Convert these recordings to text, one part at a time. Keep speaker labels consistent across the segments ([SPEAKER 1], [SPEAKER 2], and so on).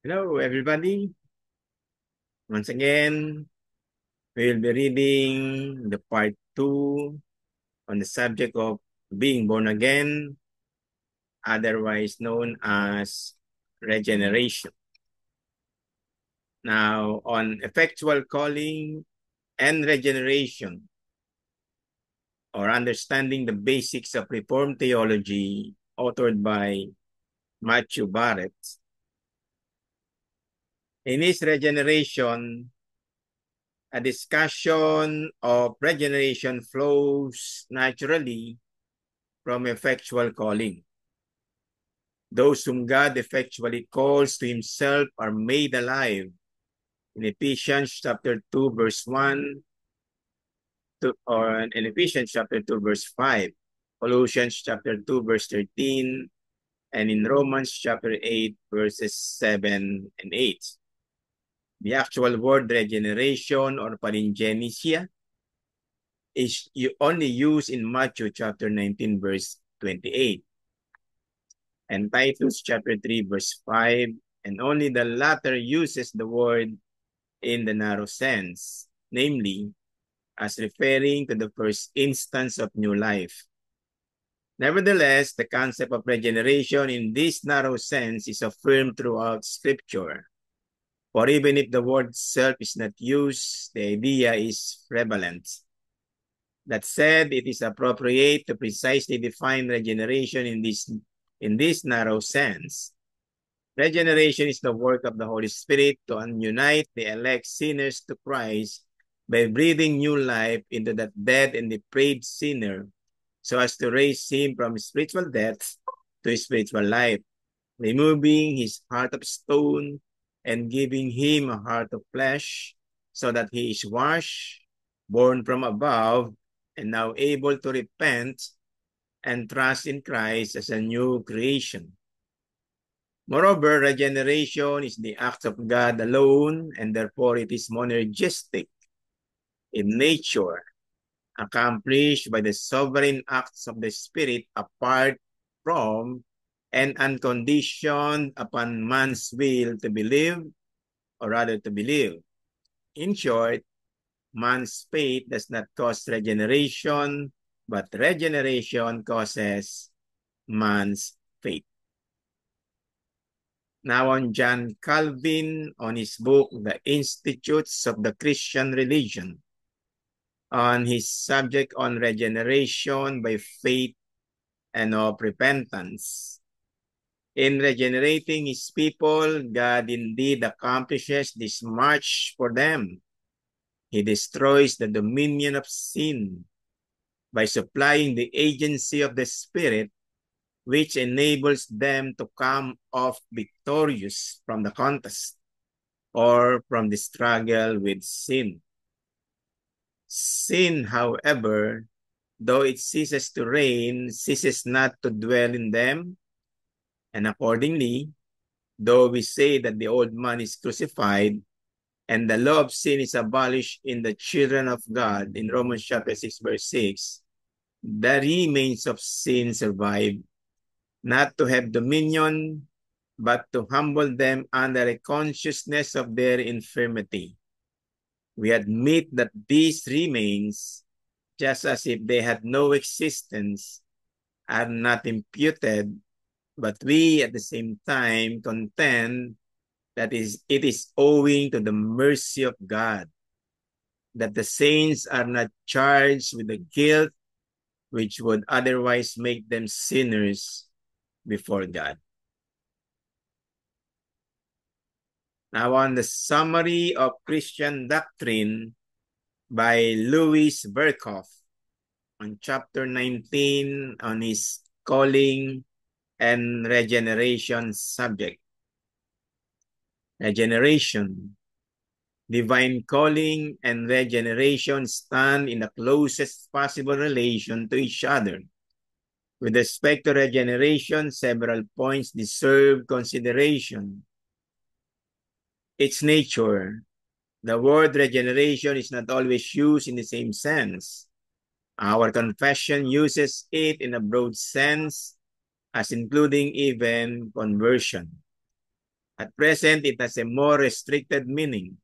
[SPEAKER 1] Hello, everybody. Once again, we will be reading the part 2 on the subject of being born again, otherwise known as regeneration. Now, on effectual calling and regeneration, or understanding the basics of Reformed theology, authored by Matthew Barrett. In his regeneration, a discussion of regeneration flows naturally from effectual calling. Those whom God effectually calls to himself are made alive. In Ephesians chapter 2, verse 1, or in Ephesians chapter 2, verse 5, Colossians chapter 2, verse 13, and in Romans chapter 8, verses 7 and 8. The actual word regeneration or palingenesia is only used in Matthew chapter 19, verse 28, and Titus chapter 3, verse 5, and only the latter uses the word in the narrow sense, namely, as referring to the first instance of new life. Nevertheless, the concept of regeneration in this narrow sense is affirmed throughout Scripture. For even if the word itself is not used, the idea is prevalent. That said, it is appropriate to precisely define regeneration in this narrow sense. Regeneration is the work of the Holy Spirit to unite the elect sinners to Christ by breathing new life into that dead and depraved sinner so as to raise him from spiritual death to spiritual life, removing his heart of stone and giving him a heart of flesh so that he is washed, born from above, and now able to repent and trust in Christ as a new creation. Moreover, regeneration is the act of God alone, and therefore it is monergistic in nature, accomplished by the sovereign acts of the Spirit apart from and unconditioned upon man's will to believe, or rather to believe. In short, man's faith does not cause regeneration, but regeneration causes man's faith. Now on John Calvin, on his book, The Institutes of the Christian Religion, on his subject on regeneration by faith and of repentance. In regenerating his people, God indeed accomplishes this march for them. He destroys the dominion of sin by supplying the agency of the Spirit, which enables them to come off victorious from the contest or from the struggle with sin. Sin, however, though it ceases to reign, ceases not to dwell in them, and accordingly, though we say that the old man is crucified and the law of sin is abolished in the children of God in Romans chapter 6, verse 6, the remains of sin survive, not to have dominion, but to humble them under a consciousness of their infirmity. We admit that these remains, just as if they had no existence, are not imputed, but we at the same time contend that it is owing to the mercy of God that the saints are not charged with the guilt which would otherwise make them sinners before God. Now on the summary of Christian doctrine by Louis Berkhoff on chapter 19 on his calling and regeneration subject. Regeneration, divine calling, and regeneration stand in the closest possible relation to each other. With respect to regeneration, several points deserve consideration. Its nature. The word regeneration is not always used in the same sense. Our confession uses it in a broad sense, as including even conversion. At present, it has a more restricted meaning.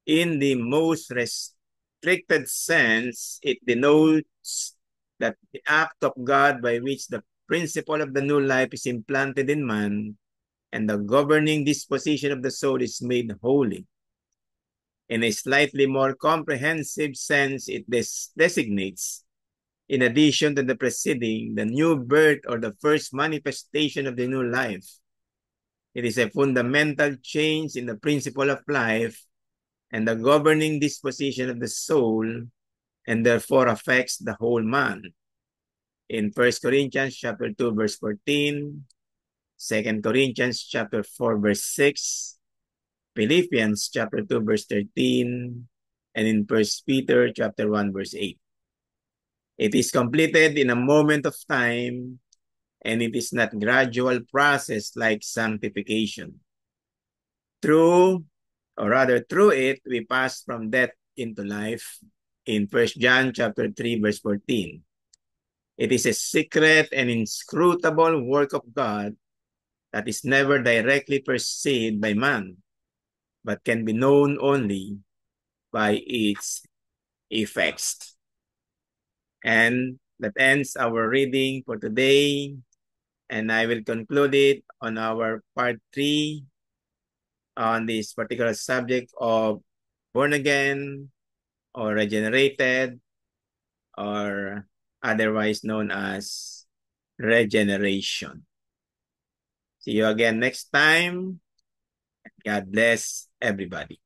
[SPEAKER 1] In the most restricted sense, it denotes that the act of God by which the principle of the new life is implanted in man and the governing disposition of the soul is made holy. In a slightly more comprehensive sense, it designates, in addition to the preceding, the new birth or the first manifestation of the new life. It is a fundamental change in the principle of life and the governing disposition of the soul, and therefore affects the whole man. In 1 Corinthians chapter 2, verse 14, 2 Corinthians chapter 4, verse 6, Philippians chapter 2, verse 13, and in 1 Peter chapter 1, verse 8. It is completed in a moment of time, and it is not gradual process like sanctification. Through it, we pass from death into life in 1 John chapter 3, verse 14. It is a secret and inscrutable work of God that is never directly perceived by man, but can be known only by its effects. And that ends our reading for today. And I will conclude it on our part 3 on this particular subject of born again or regenerated or otherwise known as regeneration. See you again next time. God bless everybody.